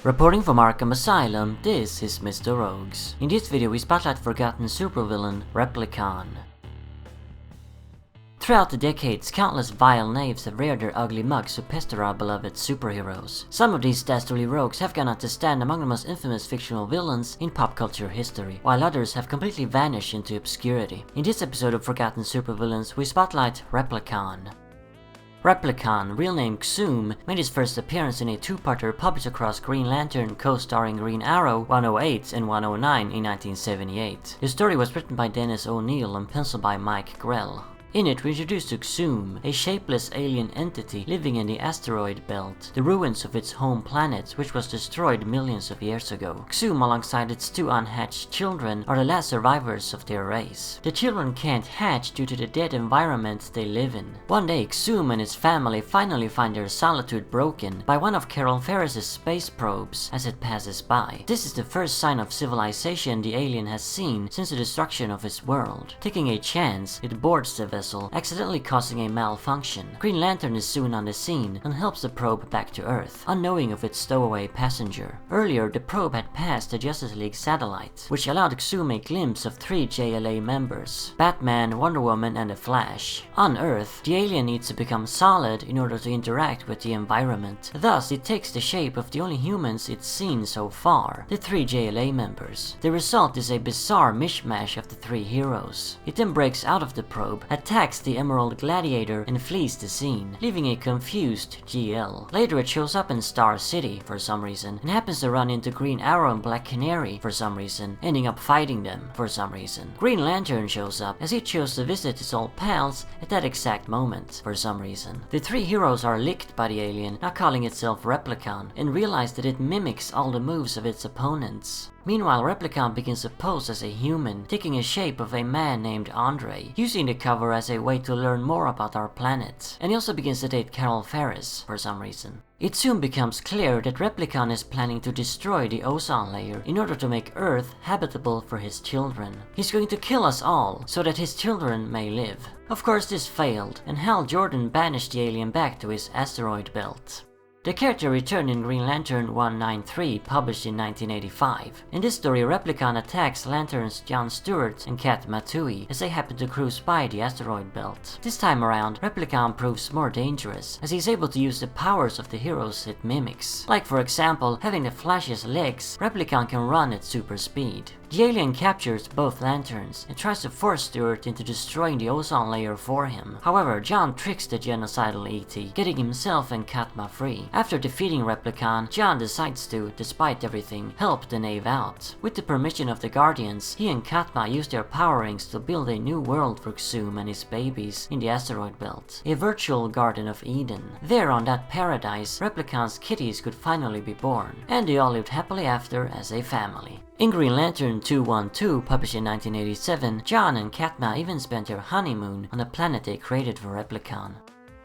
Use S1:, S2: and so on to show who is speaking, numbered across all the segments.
S1: Reporting from Arkham Asylum, this is Mr. Rogues. In this video we spotlight forgotten supervillain Replikon. Throughout the decades, countless vile knaves have reared their ugly mugs to pester our beloved superheroes. Some of these dastardly rogues have gone on to stand among the most infamous fictional villains in pop culture history, while others have completely vanished into obscurity. In this episode of Forgotten Supervillains, we spotlight Replikon. Replikon, real name Xoom, made his first appearance in a two-parter published across Green Lantern co-starring Green Arrow 108 and 109 in 1978. The story was written by Dennis O'Neil and penciled by Mike Grell. In it, we introduced to Xoom, a shapeless alien entity living in the asteroid belt, the ruins of its home planet, which was destroyed millions of years ago. Xoom, alongside its two unhatched children, are the last survivors of their race. The children can't hatch due to the dead environment they live in. One day, Xoom and his family finally find their solitude broken by one of Carol Ferris's space probes as it passes by. This is the first sign of civilization the alien has seen since the destruction of his world. Taking a chance, it boards the vessel, accidentally causing a malfunction. Green Lantern is soon on the scene and helps the probe back to Earth, unknowing of its stowaway passenger. Earlier, the probe had passed the Justice League satellite, which allowed Xoom a glimpse of 3 JLA members: Batman, Wonder Woman, and the Flash. On Earth, the alien needs to become solid in order to interact with the environment. Thus, it takes the shape of the only humans it's seen so far, the 3 JLA members. The result is a bizarre mishmash of the 3 heroes. It then breaks out of the probe, attacks the Emerald Gladiator, and flees the scene, leaving a confused GL. Later it shows up in Star City for some reason, and happens to run into Green Arrow and Black Canary for some reason, ending up fighting them for some reason. Green Lantern shows up as he chose to visit his old pals at that exact moment for some reason. The 3 heroes are licked by the alien, now calling itself Replikon, and realize that it mimics all the moves of its opponents. Meanwhile, Replikon begins to pose as a human, taking the shape of a man named Andre, using the cover as a way to learn more about our planet. And he also begins to date Carol Ferris for some reason. It soon becomes clear that Replikon is planning to destroy the ozone layer in order to make Earth habitable for his children. He's going to kill us all so that his children may live. Of course, this failed, and Hal Jordan banished the alien back to his asteroid belt. The character returned in Green Lantern 193, published in 1985. In this story, Replikon attacks Lanterns John Stewart and Kat Matui as they happen to cruise by the asteroid belt. This time around, Replikon proves more dangerous, as he's able to use the powers of the heroes it mimics. Like for example, having the Flash's legs, Replikon can run at super speed. The alien captures both lanterns and tries to force Stewart into destroying the ozone layer for him. However, John tricks the genocidal ET, getting himself and Katma free. After defeating Replikon, John decides to, despite everything, help the knave out. With the permission of the Guardians, he and Katma use their power rings to build a new world for Xoom and his babies in the asteroid belt, a virtual Garden of Eden. There on that paradise, Replikon's kitties could finally be born, and they all lived happily after as a family. In Green Lantern 212, published in 1987, John and Katma even spent their honeymoon on a planet they created for Replikon.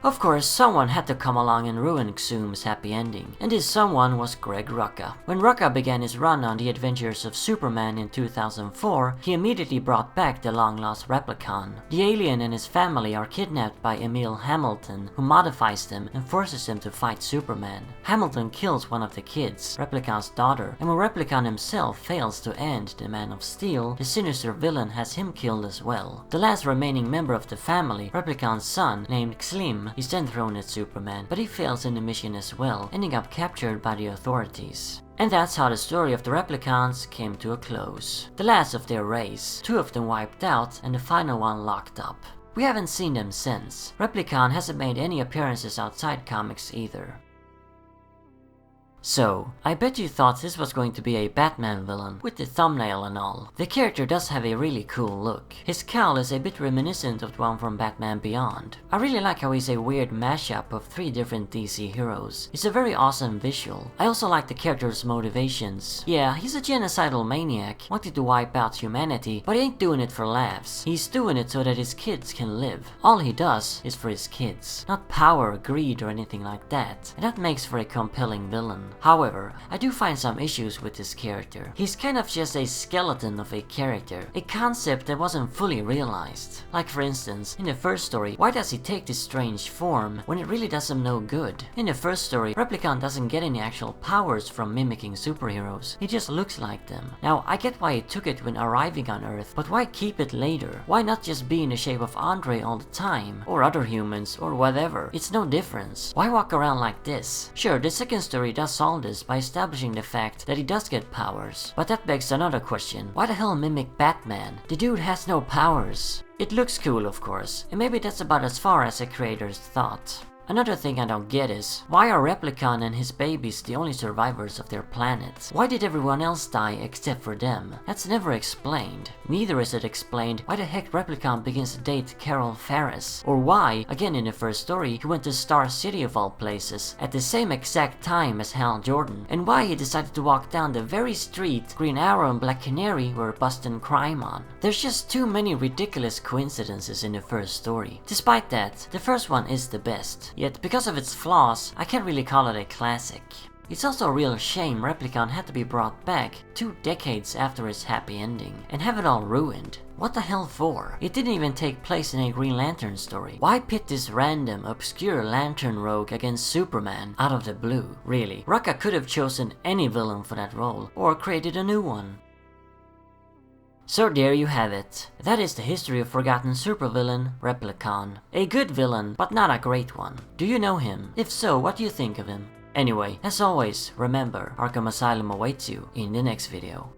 S1: Of course, someone had to come along and ruin Xoom's happy ending, and this someone was Greg Rucka. When Rucka began his run on the adventures of Superman in 2004, he immediately brought back the long-lost Replikon. The alien and his family are kidnapped by Emil Hamilton, who modifies them and forces them to fight Superman. Hamilton kills one of the kids, Replikon's daughter, and when Replikon himself fails to end the Man of Steel, the sinister villain has him killed as well. The last remaining member of the family, Replikon's son, named Xlim, is then thrown at Superman, but he fails in the mission as well, ending up captured by the authorities. And that's how the story of the Replikons came to a close. The last of their race, 2 of them wiped out and the final one locked up. We haven't seen them since. Replikon hasn't made any appearances outside comics either. So, I bet you thought this was going to be a Batman villain, with the thumbnail and all. The character does have a really cool look. His cowl is a bit reminiscent of the one from Batman Beyond. I really like how he's a weird mashup of 3 different DC heroes. It's a very awesome visual. I also like the character's motivations. Yeah, he's a genocidal maniac, wanting to wipe out humanity, but he ain't doing it for laughs. He's doing it so that his kids can live. All he does is for his kids. Not power, greed, or anything like that. And that makes for a compelling villain. However, I do find some issues with this character. He's kind of just a skeleton of a character, a concept that wasn't fully realized. Like for instance, in the first story, why does he take this strange form when it really does him no good? In the first story, Replikon doesn't get any actual powers from mimicking superheroes, he just looks like them. Now, I get why he took it when arriving on Earth, but why keep it later? Why not just be in the shape of Andre all the time? Or other humans, or whatever? It's no difference. Why walk around like this? Sure, the second story does solve this by establishing the fact that he does get powers. But that begs another question. Why the hell mimic Batman? The dude has no powers. It looks cool, of course, and maybe that's about as far as the creators thought. Another thing I don't get is, why are Replikon and his babies the only survivors of their planet? Why did everyone else die except for them? That's never explained. Neither is it explained why the heck Replikon begins to date Carol Ferris, or why, again in the first story, he went to Star City of all places at the same exact time as Hal Jordan, and why he decided to walk down the very street Green Arrow and Black Canary were busting crime on. There's just too many ridiculous coincidences in the first story. Despite that, the first one is the best. Yet, because of its flaws, I can't really call it a classic. It's also a real shame Replikon had to be brought back 2 decades after its happy ending, and have it all ruined. What the hell for? It didn't even take place in a Green Lantern story. Why pit this random, obscure Lantern rogue against Superman out of the blue? Really, Rucka could have chosen any villain for that role, or created a new one. So there you have it. That is the history of forgotten supervillain, Replikon. A good villain, but not a great one. Do you know him? If so, what do you think of him? Anyway, as always, remember, Arkham Asylum awaits you in the next video.